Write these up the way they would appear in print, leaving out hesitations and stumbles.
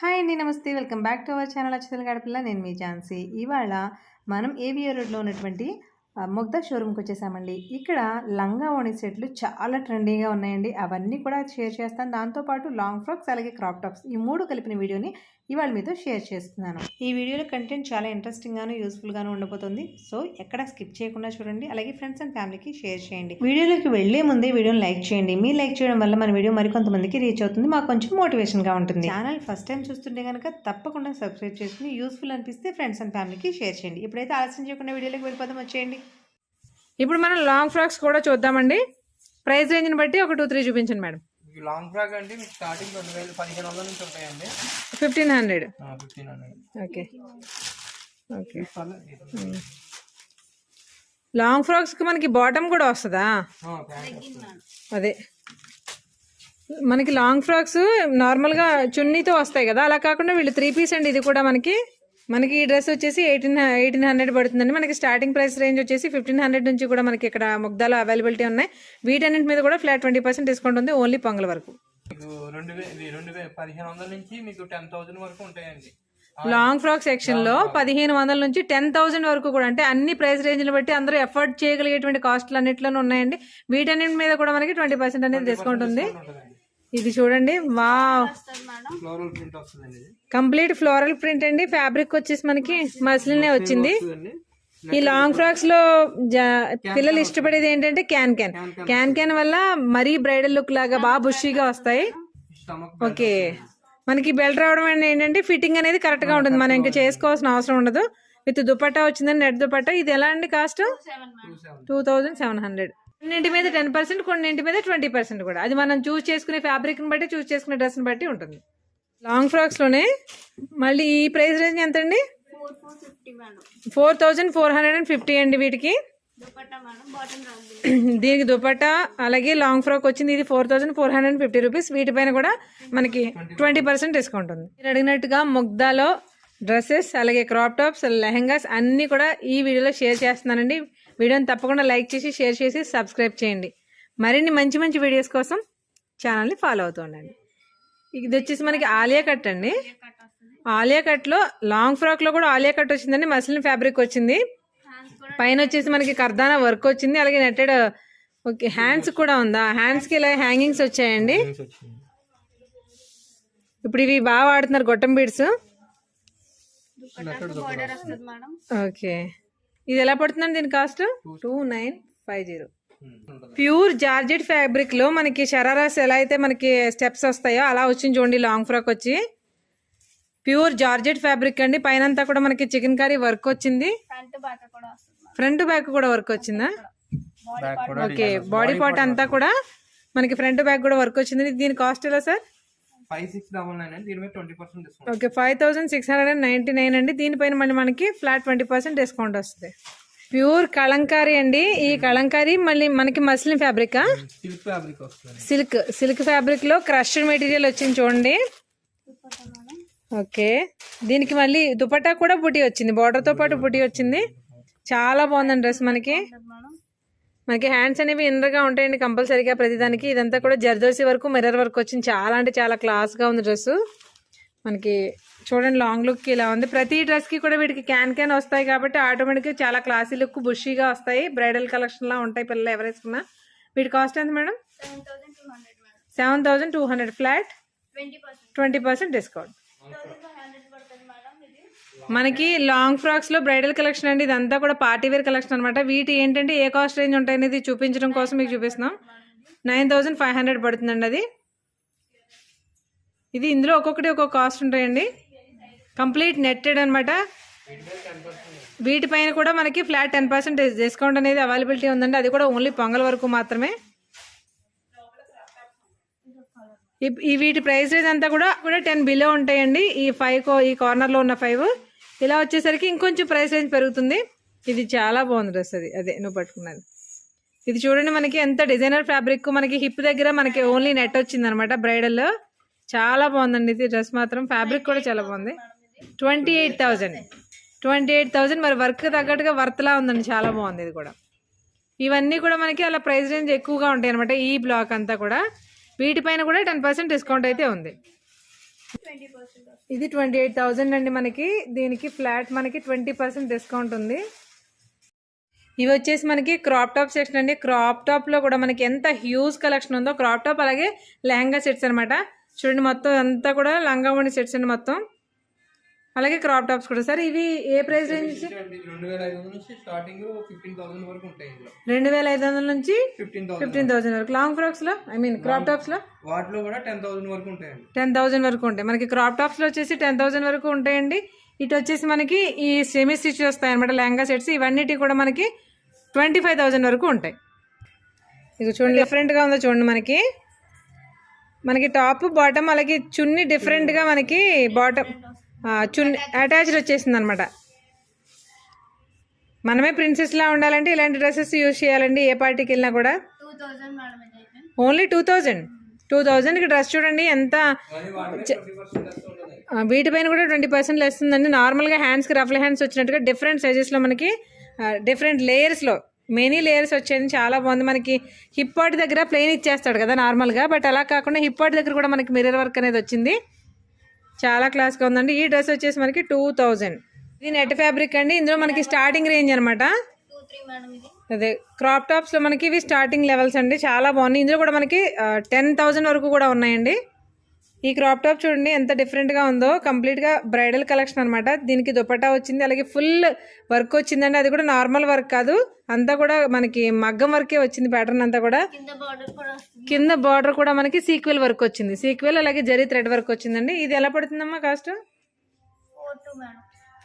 Hi అండి. నమస్తే. Welcome back to our channel Acchatala Gadapala. నేను మీ ఝాన్సీ. ఇవాళ మనం ఏవిఆర్ రోడ్‌లో ఉన్నటువంటి ముగ్ధా షోరూమ్‌కి వచ్చేసామండి. ఇక్కడ లంగా ఓణి సెట్లు చాలా ట్రెండీగా ఉన్నాయండి. అవన్నీ కూడా షేర్ చేస్తాను. దాంతో పాటు లాంగ్ ఫ్రాక్స్ అలాగే క్రాప్ టాప్స్ ఈ 3 కలిపిన వీడియోని ఇవాళ మీతో షేర్ చేస్తున్నాను. ఈ వీడియోలో కంటెంట్ చాలా ఇంట్రెస్టింగ్‌గాను, యూజ్‌ఫుల్‌గాను ఉండబోతుంది. సో ఎక్కడ స్కిప్ చేయకుండా చూడండి. అలాగే ఫ్రెండ్స్ అండ్ ఫ్యామిలీకి షేర్ చేయండి. వీడియోలోకి వెళ్లే ముందే వీడియోని లైక్ చేయండి. మీ లైక్ చేయడం వల్ల మన వీడియో మరికొంతమందికి రీచ్ అవుతుంది. మాకు కొంచెం మోటివేషన్‌గా ఉంటుంది. ఛానల్ ఫస్ట్ టైం చూస్తుంటే కనుక తప్పకుండా సబ్స్క్రైబ్ చేసుకుని యూస్ఫుల్ అనిపిస్తే ఫ్రెండ్స్ అండ్ ఫ్యామిలీకి షేర్ చేయండి. ఇప్పుడైతే ఆలస్యం చేయకుండా వీడియోలోకి వెళ్ళిపోదాం. వచ్చేయండి. ఇప్పుడు మనం లాంగ్ ఫ్రాక్స్ కూడా చూద్దామండి. ప్రైస్ రేంజ్ని బట్టి ఒక 2-3 చూపించండి మేడం. లాంగ్ ఫ్రాక్ అంటే మీకు స్టార్టింగ్ 1500 నుంచి ఉంటాయండి. 1500. 1500. Okay okay. లాంగ్ ఫ్రాక్స్ కి మనకి బాటమ్ కూడా వస్తుందా? అదే మనకి లాంగ్ ఫ్రాక్స్ నార్మల్గా చున్నీతో వస్తాయి కదా, అలా కాకుండా వీళ్ళు 3 పీస్ అండి. ఇది కూడా మనకి ఈ డ్రెస్ వచ్చేసి 1800 పడుతుందండి. మనకి స్టార్టింగ్ ప్రైస్ రేంజ్ వచ్చేసి 1500 నుంచి కూడా మనకి ఇక్కడ ముగ్ధాలో అవైలబిలిటీ ఉన్నాయి. వీటన్నింటి మీద కూడా ఫ్లాట్ 20% డిస్కౌంట్ ఉంది, ఓన్లీ పొంగల్ వరకు. 1500 నుంచి మీకు 10,000 వరకు ఉంటాయండి. లాంగ్ ఫ్రాక్ సెక్షన్ లో 1500 నుంచి 10,000 వరకు కూడా, అంటే అన్ని ప్రైస్ రేంజ్లు బట్టి అందరూ ఎఫర్ట్ చేయగలిగేటువంటి కాస్ట్లు అన్నిట్లోనే ఉన్నాయండి. వీటన్నింటి మీద కూడా మనకి 20% అనేది డిస్కౌంట్ ఉంది. ఇది చూడండి, వావ్, కంప్లీట్ ఫ్లోరల్ ప్రింట్ అండి. ఫ్యాబ్రిక్ వచ్చేసి మనకి మస్లినే వచ్చింది. ఈ లాంగ్ ఫ్రాక్స్ లో పిల్లలు ఇష్టపడేది ఏంటంటే క్యాన్ వల్ల మరీ బ్రైడల్ లుక్ లాగా బాగా బుషీగా వస్తాయి. ఓకే, మనకి బెల్ట్ రావడం అంటే ఏంటంటే ఫిట్టింగ్ అనేది కరెక్ట్ గా ఉంటుంది, మనం ఇంకా చేసుకోవాల్సిన అవసరం ఉండదు. విత్ దుపట్టా వచ్చిందని, నెట్ దుపట్టా. ఇది ఎలా అండి కాస్ట్? 2700. కొన్నింటి మీద 10%, కొన్నింటి మీద 20% కూడా. అది మనం చూస్ చేసుకునే ఫ్యాబ్రిక్ ని బట్టి, చూస్ చేసుకునే డ్రెస్ ని బట్టి ఉంటుంది. లాంగ్ ఫ్రాక్స్ లోనే మళ్ళీ ఈ ప్రైస్ రేంజ్ ఎంత అండి? 4450 అండి వీటికి. దీనికి దుపట్టా అలాగే లాంగ్ ఫ్రాక్ వచ్చింది. ఇది 4450 రూపీస్. వీటిపైన కూడా మనకి 20% డిస్కౌంట్ ఉంది. మీరు అడిగినట్టుగా ముగ్ధాలో డ్రెస్సెస్ అలాగే క్రాప్ టాప్స్, లెహెంగాస్ అన్నీ కూడా ఈ వీడియోలో షేర్ చేస్తున్నానండి. వీడియోని తప్పకుండా లైక్ చేసి, షేర్ చేసి, సబ్స్క్రైబ్ చేయండి. మరిన్ని మంచి మంచి వీడియోస్ కోసం ఛానల్ని ఫాలో అవుతూ ఉండండి. ఇది వచ్చేసి మనకి ఆలియా కట్ అండి. ఆలియా కట్లో లాంగ్ ఫ్రాక్ లో కూడా ఆలియా కట్ వచ్చిందండి. మస్లిన్ ఫ్యాబ్రిక్ వచ్చింది. పైన వచ్చేసి మనకి కర్దానా వర్క్ వచ్చింది, అలాగే నెట్టెడ్. ఓకే, హ్యాండ్స్ కూడా ఉందా? హ్యాండ్స్ కి ఇలా హ్యాంగింగ్స్ వచ్చాయండి. ఇప్పుడు ఇవి బాగా వాడుతున్నారు, గొట్టం బీడ్స్. ఓకే, ఇది ఎలా పడుతుందండి దీని కాస్ట్? 2950. ప్యూర్ జార్జెట్ ఫ్యాబ్రిక్ లో మనకి షరారాస్ ఎలా అయితే మనకి స్టెప్స్ వస్తాయో అలా వచ్చింది చూడండి. లాంగ్ ఫ్రాక్ వచ్చి ప్యూర్ జార్జెట్ ఫ్యాబ్రిక్ అండి. పైన అంతా కూడా మనకి చికెన్ కర్రీ వర్క్ వచ్చింది. ఫ్రంట్ బ్యాక్ కూడా వర్క్ వచ్చిందా? ఓకే, బాడీ పార్ట్ అంతా కూడా మనకి ఫ్రంట్ బ్యాక్ కూడా వర్క్ వచ్చింది. దీని కాస్ట్ ఎలా సార్? 5699. ఓకే, 5699 అండి. దీనిపైన మళ్ళీ మనకి ఫ్లాట్ 20% డిస్కౌంట్ వస్తుంది. ప్యూర్ కలంకారీ అండి. ఈ కలంకారీ మళ్ళీ మనకి మస్లిన్ ఫ్యాబ్రిక్, సిల్క్ ఫ్యాబ్రిక్ లో క్రష్డ్ మెటీరియల్ వచ్చింది చూడండి. ఓకే, దీనికి మళ్ళీ దుపట్టా కూడా బుటీ వచ్చింది, బార్డర్ తో పాటు బుటీ వచ్చింది. చాలా బాగుందండి డ్రెస్. మనకి హ్యాండ్స్ అనేవి ఇన్నర్ గా ఉంటాయండి కంపల్సరీగా ప్రతిదానికి. ఇదంతా కూడా జర్దోసి వరకు మిర్రర్ వర్క్ వచ్చింది. చాలా అంటే చాలా క్లాస్ గా ఉంది డ్రెస్. మనకి చూడండి, లాంగ్ లుక్ ఇలా ఉంది. ప్రతి డ్రెస్ కి కూడా వీటికి క్యాన్ వస్తాయి కాబట్టి ఆటోమేటిక్ గా చాలా క్లాసీ లుక్, బుషీగా వస్తాయి. బ్రైడల్ కలెక్షన్ లా ఉంటాయి పిల్లలు ఎవరు వేసుకున్నా. వీటి కాస్ట్ ఎంత మేడం? 7200. Flat 20% discount. మనకి లాంగ్ ఫ్రాక్స్ లో బ్రైడల్ కలెక్షన్ అండి. ఇదంతా కూడా పార్టీ వేర్ కలెక్షన్ అనమాట. వీటి ఏంటంటే ఏ కాస్ట్ రేంజ్ ఉంటాయి అనేది చూపించడం కోసం మీకు చూపిస్తున్నాం. 9500 పడుతుందండి అది. ఇది ఇందులో ఒక్కొక్కటి ఒక్కొక్క కాస్ట్ ఉంటాయండి. కంప్లీట్ నెట్టెడ్ అనమాట. వీటిపైన కూడా మనకి ఫ్లాట్ 10% డిస్కౌంట్ అనేది అవైలబిలిటీ ఉందండి. అది కూడా ఓన్లీ పొంగల్ వరకు మాత్రమే. ఈ వీటి ప్రైస్ రేంజ్ అంతా కూడా 10 బిలో ఉంటాయండి. ఈ 5 ఈ కార్నర్ లో ఉన్న 5 ఇలా వచ్చేసరికి ఇంకొంచెం ప్రైస్ రేంజ్ పెరుగుతుంది. ఇది చాలా బాగుంది డ్రెస్. అదే నువ్వు పట్టుకున్నది. ఇది చూడండి, మనకి ఎంత డిజైనర్ ఫ్యాబ్రిక్. మనకి హిప్ దగ్గర మనకి ఓన్లీ నెట్ వచ్చింది అనమాట బ్రైడల్. చాలా బాగుందండి ఇది డ్రెస్ మాత్రం. ఫ్యాబ్రిక్ కూడా చాలా బాగుంది. 28,000. మరి వర్క్ తగ్గట్టుగా వర్త్లా ఉందండి, చాలా బాగుంది ఇది కూడా. ఇవన్నీ కూడా మనకి అలా ప్రైస్ రేంజ్ ఎక్కువగా ఉంటాయి అనమాట. ఈ బ్లాక్ అంతా కూడా వీటిపైన కూడా 10% డిస్కౌంట్ అయితే ఉంది. ఇది 28,000 అండి. మనకి దీనికి ఫ్లాట్ మనకి 20% డిస్కౌంట్ ఉంది. ఇవి వచ్చేసి మనకి క్రాప్ టాప్ సెక్షన్ అండి. క్రాప్ టాప్లో కూడా మనకి ఎంత హ్యూజ్ కలెక్షన్ ఉందో, క్రాప్ టాప్ అలాగే లెహంగా సెట్స్ అనమాట. చూడండి మొత్తం అంతా కూడా లంగా ఓణి సెట్స్ అండి మొత్తం, అలాగే క్రాప్ టాప్స్ కూడా. సార్ ఇవి ఏ ప్రైస్ రేంజ్? 2,500 నుంచి స్టార్టింగ్ 15,000 వరకు ఉంటాయి. 2,500 నుంచి 15,000 వరకు. లాంగ్ ఫ్రాక్స్ లో క్రాప్ టాప్స్ లో వాటిలో కూడా 10,000 వరకు ఉంటాయండి. 10,000 వరకు ఉంటాయి. మనకి క్రాప్ టాప్స్ లో వచ్చేసి 10,000 వరకు ఉంటాయండి. ఇటు వచ్చేసి మనకి ఈ సెమీ స్టిచ్ వస్తాయి అనమాట లెహంగా సెట్స్. ఇవన్నిటి కూడా మనకి 25,000 వరకు ఉంటాయి. ఇది చూడండి డిఫరెంట్గా ఉందో చూడండి. మనకి టాప్ బాటమ్ అలాగే చున్నీ డిఫరెంట్గా మనకి బాటమ్ చున్నీ అటాచ్డ్ వచ్చేసింది అనమాట. మనమే ప్రిన్సెస్లా ఉండాలంటే ఇలాంటి డ్రెస్సెస్ యూజ్ చేయాలండి ఏ పార్టీకి వెళ్ళినా కూడా. ఓన్లీ 2,000కి డ్రెస్ చూడండి ఎంత. వీటిపైన కూడా 20% లెస్ ఉందండి. నార్మల్గా హ్యాండ్స్కి రఫ్ల హ్యాండ్స్ వచ్చినట్టుగా డిఫరెంట్ సైజెస్లో మనకి డిఫరెంట్ లేయర్స్లో మెనీ లేయర్స్ వచ్చేది. చాలా బాగుంది. మనకి హిప్ పార్ట్ దగ్గర ప్లెయిన్ ఇచ్చేస్తాడు కదా నార్మల్గా, బట్ అలా కాకుండా హిప్ పార్ట్ దగ్గర కూడా మనకి మిర్రర్ వర్క్ అనేది వచ్చింది. చాలా క్లాస్గా ఉందండి. ఈ డ్రెస్ వచ్చేసి మనకి 2,000. ఇది నెట్ ఫ్యాబ్రిక్ అండి. ఇందులో మనకి స్టార్టింగ్ రేంజ్ అనమాట. అదే క్రాప్ టాప్స్లో మనకి ఇవి స్టార్టింగ్ లెవెల్స్ అండి. చాలా బాగున్నాయి. ఇందులో కూడా మనకి 10,000 వరకు కూడా ఉన్నాయండి. ఈ క్రాప్ టాప్ చూడండి ఎంత డిఫరెంట్గా ఉందో. కంప్లీట్గా బ్రైడల్ కలెక్షన్ అనమాట. దీనికి దుపట్టా వచ్చింది, అలాగే ఫుల్ వర్క్ వచ్చిందండి. అది కూడా నార్మల్ వర్క్ కాదు, అంతా కూడా మనకి మగ్గం వర్కే వచ్చింది. ప్యాటర్న్ అంతా కూడా కింద బార్డర్ కూడా మనకి సీక్వెల్ వర్క్ వచ్చింది. సీక్వెల్ అలాగే జరీ థ్రెడ్ వర్క్ వచ్చిందండి. ఇది ఎలా పడుతుందమ్మా కాస్ట్?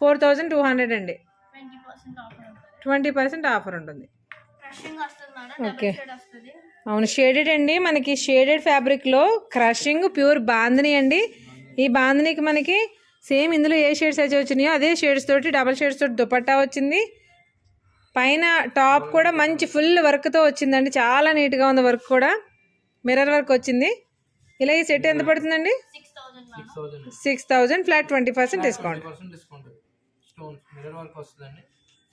4,200 అండి. 20% ఆఫర్ ఉంటుంది. ఓకే అవును, షేడెడ్ అండి. మనకి షేడెడ్ ఫ్యాబ్రిక్లో క్రషింగ్ ప్యూర్ బాందిని అండి. ఈ బాందినికి మనకి సేమ్ ఇందులో ఏ షేడ్స్ అయితే వచ్చినాయో అదే షేడ్స్ తోటి డబల్ షేడ్స్ తోటి దుపట్టా వచ్చింది. పైన టాప్ కూడా మంచి ఫుల్ వర్క్తో వచ్చిందండి. చాలా నీట్గా ఉంది. వర్క్ కూడా మిర్రర్ వర్క్ వచ్చింది. ఇలా ఈ సెట్ ఎంత పడుతుందండి? 6,000 ఫ్లాట్ 20% డిస్కౌంట్.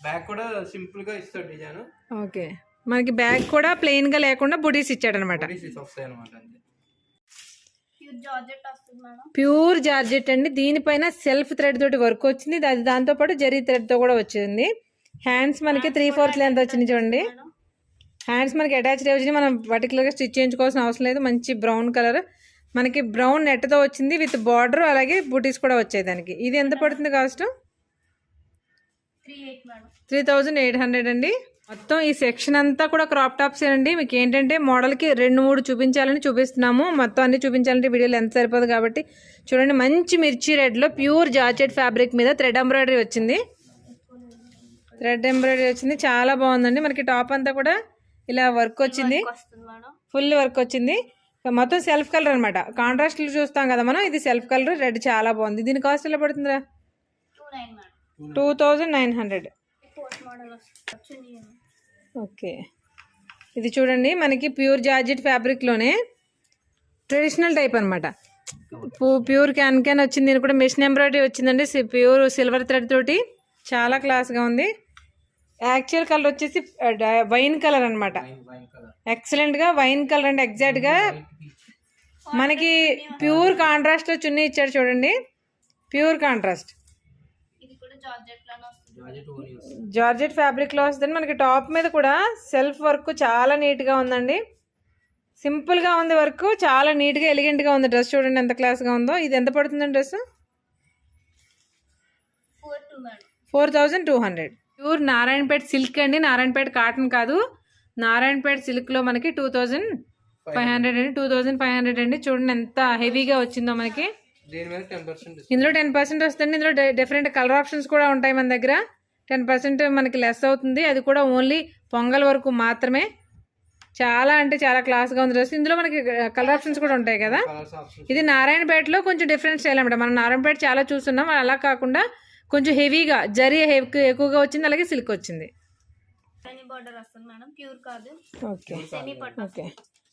బ్యాక్ కూడా సింపుల్ గా ఇస్తాడు డిజైన్. ఓకే, మనకి బ్యాక్ కూడా ప్లెయిన్ గా లేకుండా బుటీస్ ఇచ్చాడు అనమాట. ప్యూర్ జార్జెట్ అండి. దీనిపైన సెల్ఫ్ థ్రెడ్ తోటి వర్క్ వచ్చింది. అది దాంతో పాటు జరీ థ్రెడ్ తో కూడా వచ్చింది. హ్యాండ్స్ మనకి 3/4 లెంత్ వచ్చింది చూడండి. హ్యాండ్స్ మనకి అటాచ్డ్ వచ్చింది. మనం పర్టికులర్ గా స్టిచ్ చేయించుకోవాల్సిన అవసరం లేదు. మంచి బ్రౌన్ కలర్ మనకి బ్రౌన్ నెట్ తో వచ్చింది విత్ బార్డర్, అలాగే బుటీస్ కూడా వచ్చాయి దానికి. ఇది ఎంత పడుతుంది కాస్ట్? 3,800 అండి. మొత్తం ఈ సెక్షన్ అంతా కూడా క్రాప్ టాప్స్ అండి. మీకు ఏంటంటే మోడల్కి 2-3 చూపించాలని చూపిస్తున్నాము. మొత్తం అన్ని చూపించాలంటే వీడియోలో ఎంత సరిపోదు కాబట్టి చూడండి. మంచి మిర్చి రెడ్లో ప్యూర్ జార్జెట్ ఫ్యాబ్రిక్ మీద థ్రెడ్ ఎంబ్రాయిడరీ వచ్చింది. చాలా బాగుందండి. మనకి టాప్ అంతా కూడా ఇలా వర్క్ వచ్చింది, ఫుల్ వర్క్ వచ్చింది. మొత్తం సెల్ఫ్ కలర్ అనమాట. కాంట్రాస్ట్లు చూస్తాం కదా మనం, ఇది సెల్ఫ్ కలర్ రెడ్. చాలా బాగుంది. దీని కాస్ట్ ఎలా పడుతుందిరా? 2,900. ఓకే, ఇది చూడండి మనకి ప్యూర్ జార్జెట్ ఫ్యాబ్రిక్లోనే ట్రెడిషనల్ టైప్ అనమాట. ప్యూర్ క్యాన్ వచ్చింది. దీని కూడా మెషిన్ ఎంబ్రాయిడరీ వచ్చిందండి. ప్యూర్ సిల్వర్ థ్రెడ్ తోటి చాలా క్లాస్గా ఉంది. యాక్చువల్ కలర్ వచ్చేసి వైన్ కలర్ అనమాట. ఎక్సలెంట్గా వైన్ కలర్ అండి. ఎగ్జాక్ట్గా మనకి ప్యూర్ కాంట్రాస్ట్లో చున్నీ ఇచ్చాడు చూడండి. ప్యూర్ కాంట్రాస్ట్ జార్జెట్ ఫ్యాబ్రిక్లో వస్తుంది. మనకి టాప్ మీద కూడా సెల్ఫ్ వర్క్ చాలా నీట్గా ఉందండి. సింపుల్గా ఉంది వర్క్, చాలా నీట్గా ఎలిగెంట్గా ఉంది. డ్రెస్ చూడండి ఎంత క్లాస్గా ఉందో. ఇది ఎంత పడుతుందండి డ్రెస్? 4,200. ప్యూర్ నారాయణపేట సిల్క్ అండి. నారాయణపేట కాటన్ కాదు, నారాయణపేట సిల్క్లో మనకి 2,500 అండి. 2,500 అండి. చూడండి ఎంత హెవీగా వచ్చిందో మనకి. ఇందులో 10% వస్తుంది. ఇందులో డిఫరెంట్ కలర్ ఆప్షన్స్ కూడా ఉంటాయి మన దగ్గర. 10% మనకి లెస్ అవుతుంది. అది కూడా ఓన్లీ పొంగల్ వరకు మాత్రమే. చాలా అంటే చాలా క్లాస్గా ఉంది డ్రెస్. ఇందులో మనకి కలర్ ఆప్షన్స్ కూడా ఉంటాయి కదా. ఇది నారాయణపేటలో కొంచెం డిఫరెంట్ స్టైల్ అనమాట. మనం నారాయణపేట చాలా చూస్తున్నాం, అలా కాకుండా కొంచెం హెవీగా జరీ ఎక్కువగా వచ్చింది, అలాగే సిల్క్ వచ్చింది. ఓకే ఓకే,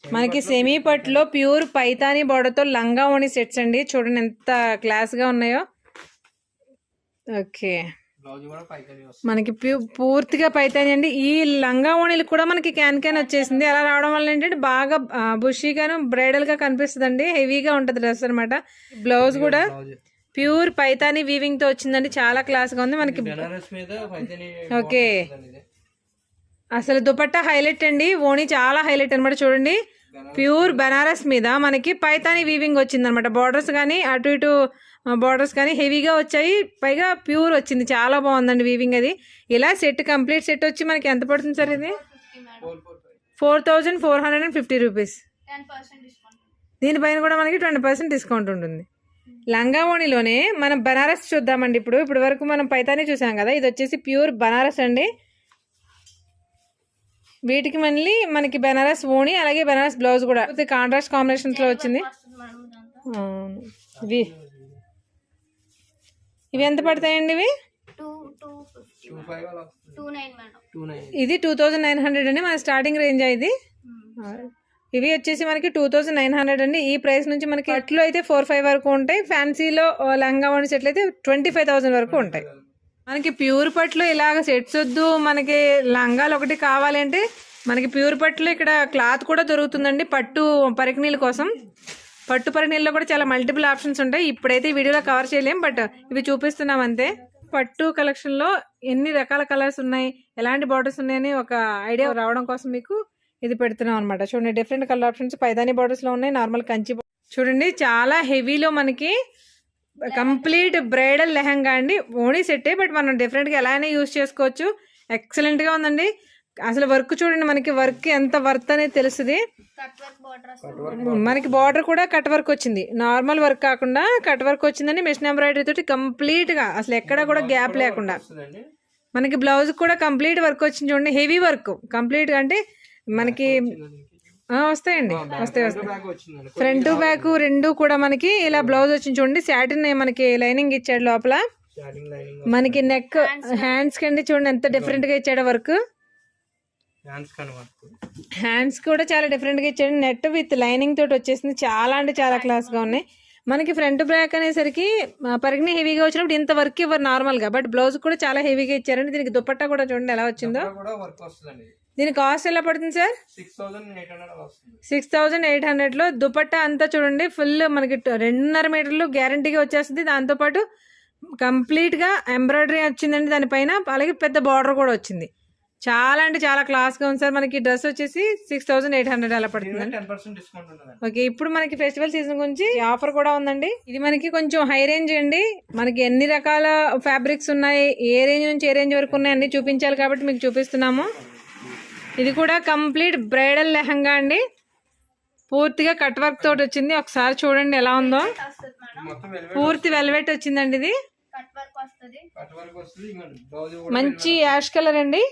మనకి సెమీ పట్టులో ప్యూర్ పైతానీ బార్డర్తో లంగా ఓణి సెట్స్ అండి. చూడండి ఎంత క్లాస్గా ఉన్నాయో. ఓకే, బ్లౌజ్ కూడా పైతాని వస్తుంది. మనకి పూర్తిగా పైతాని అండి. ఈ లంగా ఓణీలు కూడా మనకి క్యాన్ వచ్చేసింది. అలా రావడం వల్ల ఏంటంటే బాగా బుషీగాను బ్రైడల్ గా కనిపిస్తుంది అండి. హెవీగా ఉంటది డ్రెస్ అనమాట. బ్లౌజ్ కూడా ప్యూర్ పైతాని వీవింగ్ తో వచ్చిందండి. చాలా క్లాస్ గా ఉంది మనకి. బెనారస్ మీద పైతాని. ఓకే, అసలు దుపట్టా హైలైట్ అండి. ఓణి చాలా హైలైట్ అనమాట. చూడండి, ప్యూర్ బెనారస్ మీద మనకి పైతాని వీవింగ్ వచ్చింది అనమాట. బార్డర్స్ కానీ అటు ఇటు బార్డర్స్ కానీ హెవీగా వచ్చాయి. పైగా ప్యూర్ వచ్చింది. చాలా బాగుందండి వీవింగ్. అది ఇలా సెట్ కంప్లీట్ సెట్ వచ్చి మనకి ఎంత పడుతుంది సార్? ఇది 4450 రూపీస్. దీనిపైన కూడా మనకి 20% డిస్కౌంట్ ఉంటుంది. లంగా ఓణిలోనే మనం బనారస్ చూద్దామండి. ఇప్పుడు వరకు మనం పైతాని చూసాం కదా, ఇది వచ్చేసి ప్యూర్ బనారస్ అండి. వీటికి మళ్ళీ మనకి బెనారస్ ఓణి అలాగే బెనారస్ బ్లౌజ్ కూడా కాంట్రాస్ట్ కాంబినేషన్స్ లో వచ్చింది. ఇవి ఎంత పడతాయండి? ఇవి ఇది 2900 అండి మన స్టార్టింగ్ రేంజ్. ఇది ఇవి వచ్చేసి మనకి 2900 అండి. ఈ ప్రైస్ నుంచి మనకి అట్లు అయితే 4-5 వరకు ఉంటాయి. ఫ్యాన్సీలో లంగా ఓణి సెట్లు అయితే 25,000 వరకు ఉంటాయి. మనకి ప్యూర్ పట్లు ఇలాగ సెట్స్ వద్దు, మనకి లంగాలు ఒకటి కావాలంటే మనకి ప్యూర్ పట్లు ఇక్కడ క్లాత్ కూడా దొరుకుతుందండి. పట్టు పరికిణీల కోసం పట్టు పరికిణీల్లో కూడా చాలా మల్టిపుల్ ఆప్షన్స్ ఉంటాయి. ఇప్పుడైతే ఈ వీడియోలో కవర్ చేయలేం, బట్ ఇవి చూపిస్తున్నాం అంతే. పట్టు కలెక్షన్లో ఎన్ని రకాల కలర్స్ ఉన్నాయి, ఎలాంటి బార్డర్స్ ఉన్నాయని ఒక ఐడియా రావడం కోసం మీకు ఇది పెడుతున్నాం అనమాట. చూడండి, డిఫరెంట్ కలర్ ఆప్షన్స్ పైదాని బార్డర్స్లో ఉన్నాయి. నార్మల్ కంచి చూడండి, చాలా హెవీలో మనకి కంప్లీట్ బ్రైడల్ లెహంగా అండి. ఓణీ సెట్టే, బట్ మనం డిఫరెంట్గా ఎలా అయినా యూజ్ చేసుకోవచ్చు. ఎక్సలెంట్గా ఉందండి. అసలు వర్క్ చూడండి, మనకి వర్క్ ఎంత వర్త్ అనేది తెలుస్తుంది. మనకి బార్డర్ కూడా కట్ వర్క్ వచ్చింది. నార్మల్ వర్క్ కాకుండా కట్ వర్క్ వచ్చిందండి. మిషన్ ఎంబ్రాయిడరీ తోటి కంప్లీట్గా అసలు ఎక్కడ కూడా గ్యాప్ లేకుండా మనకి బ్లౌజ్ కూడా కంప్లీట్ వర్క్ వచ్చింది. చూడండి, హెవీ వర్క్ కంప్లీట్గా. అంటే మనకి వస్తాయండి, వస్తాయి. ఫ్రంట్ బ్యాక్ రెండు కూడా మనకి ఇలా బ్లౌజ్ వచ్చింది. చూడండి, సాటిన్ మనకి లైనింగ్ ఇచ్చాడు లోపల. మనకి నెక్ హ్యాండ్స్ కండి చూడండి ఎంత డిఫరెంట్ గా ఇచ్చాడు వర్క్. హ్యాండ్స్ కూడా చాలా డిఫరెంట్ గా ఇచ్చాడు. నెట్ విత్ లైనింగ్ తోటి వచ్చేసింది. చాలా అంటే చాలా క్లాస్ గా ఉన్నాయి. మనకి ఫ్రంట్ బ్యాక్ అనేసరికి పరిగిణి హెవీగా వచ్చినప్పుడు ఇంత వర్క్ ఇవ్వరు నార్మల్ గా, బట్ బ్లౌజ్ కూడా చాలా హెవీగా ఇచ్చారండి. దీనికి దుపట్టా కూడా చూడండి ఎలా వచ్చిందో. దీని కాస్ట్ ఎలా పడుతుంది సార్? 6,800 లో దుపట్టా అంతా చూడండి ఫుల్ మనకి 2.5 మీటర్లు గ్యారంటీగా వచ్చేస్తుంది. దాంతోపాటు కంప్లీట్ గా ఎంబ్రాయిడరీ వచ్చిందండి దానిపైన. అలాగే పెద్ద బార్డర్ కూడా వచ్చింది. చాలా అంటే చాలా క్లాస్ గా ఉంది సార్. మనకి డ్రెస్ వచ్చేసి 6,800 అలా పడుతుంది. ఓకే, ఇప్పుడు మనకి ఫెస్టివల్ సీజన్ గురించి ఆఫర్ కూడా ఉందండి. ఇది మనకి కొంచెం హై రేంజ్ అండి. మనకి ఎన్ని రకాల ఫ్యాబ్రిక్స్ ఉన్నాయి, ఏ రేంజ్ నుంచి ఏ రేంజ్ వరకు ఉన్నాయి అన్ని చూపించాలి కాబట్టి మీకు చూపిస్తున్నాము. ఇది కూడా కంప్లీట్ బ్రైడల్ లెహంగా అండి. పూర్తిగా కట్ వర్క్ తోటి వచ్చింది. ఒకసారి చూడండి ఎలా ఉందో. పూర్తి వెల్వెట్ వచ్చిందండి. ఇది మంచి యాష్ కలర్ అండి.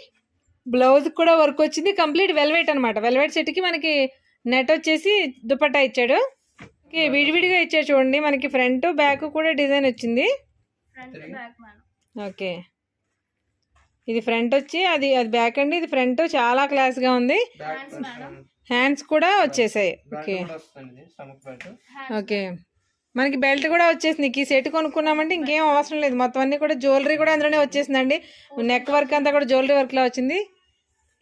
బ్లౌజ్ కూడా వర్క్ వచ్చింది. కంప్లీట్ వెల్వెట్ అనమాట. వెల్వెట్ సెట్ కి మనకి నెట్ వచ్చేసి దుపట్టా ఇచ్చాడు. విడివిడిగా ఇచ్చాడు చూడండి. మనకి ఫ్రంట్ బ్యాక్ కూడా డిజైన్ వచ్చింది. ఓకే, ఇది ఫ్రంట్ వచ్చి అది బ్యాక్ అండి. ఇది ఫ్రంట్ చాలా క్లాస్ గా ఉంది. హ్యాండ్స్ కూడా వచ్చేసాయి. ఓకే ఓకే, మనకి బెల్ట్ కూడా వచ్చేసింది. ఈ సెట్ కొనుక్కున్నామంటే ఇంకేం అవసరం లేదు. మొత్తం అన్ని కూడా జ్యువెలరీ కూడా అందులోనే వచ్చేసిందండి. నెక్ వర్క్ అంతా కూడా జ్యువెలరీ వర్క్ లో వచ్చింది.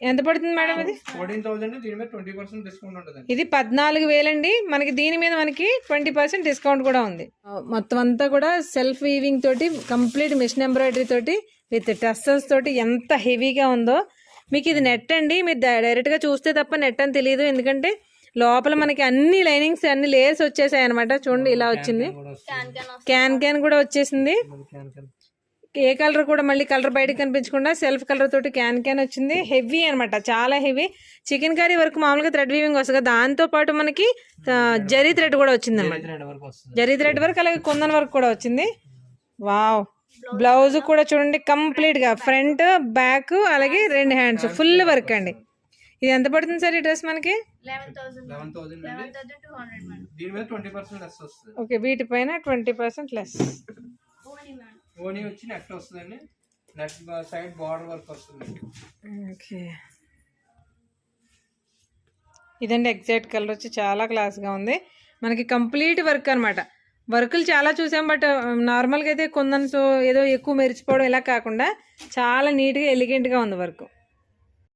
ఎంత పడుతుంది మేడం ఇది? 14,000. ఇది 14,000 అండి. మనకి దీని మీద మనకి 20% డిస్కౌంట్ కూడా ఉంది. మొత్తం అంతా కూడా సెల్ఫ్ వీవింగ్ తోటి కంప్లీట్ మిషన్ ఎంబ్రాయిడరీ తోటి విత్ టస్సల్స్ తోటి ఎంత హెవీగా ఉందో. మీకు ఇది నెట్ అండి. మీరు డైరెక్ట్ గా చూస్తే తప్ప నెట్ అని తెలియదు. ఎందుకంటే లోపల మనకి అన్ని లైనింగ్స్ అన్ని లేయర్స్ వచ్చేసాయి అనమాట. చూడండి ఇలా వచ్చింది. క్యాన్ కూడా వచ్చేసింది. ఏ కలర్ కూడా మళ్ళీ కలర్ బయటకు కనిపించకుండా సెల్ఫ్ కలర్ తోటి క్యాన్ వచ్చింది. హెవీ అనమాట, చాలా హెవీ. చికెన్ కర్రీ వరకు మామూలుగా థ్రెడ్ వీవింగ్ వస్తుంది కదా, దాంతో పాటు మనకి జరీ థ్రెడ్ కూడా వచ్చింది అనమాట. జరీ థ్రెడ్ వర్క్ అలాగే కుందన్ వర్క్ కూడా వచ్చింది. వావ్, బ్లౌజ్ కూడా చూడండి కంప్లీట్ గా ఫ్రంట్ బ్యాక్ అలాగే 2 హ్యాండ్స్ ఫుల్ వర్క్ అండి. ఇది ఎంత పడుతుంది సార్ ఈ డ్రెస్ మనకి? 11,000. ఓకే, వీటిపైన 20% లెస్. ఓనీ వచ్చి నెట్ వస్తుందండి. నెట్ సైడ్ బార్డర్ వర్క్ వస్తుంది. ఓకే, ఇదండి ఎగ్జాక్ట్ కలర్ వచ్చి చాలా క్లాస్గా ఉంది. మనకి కంప్లీట్ వర్క్ అనమాట. వర్కులు చాలా చూసాం, బట్ నార్మల్గా అయితే కొందన్స్ ఏదో ఎక్కువ మెరిచిపోవడం ఇలా కాకుండా చాలా నీట్గా ఎలిగెంట్గా ఉంది వర్క్.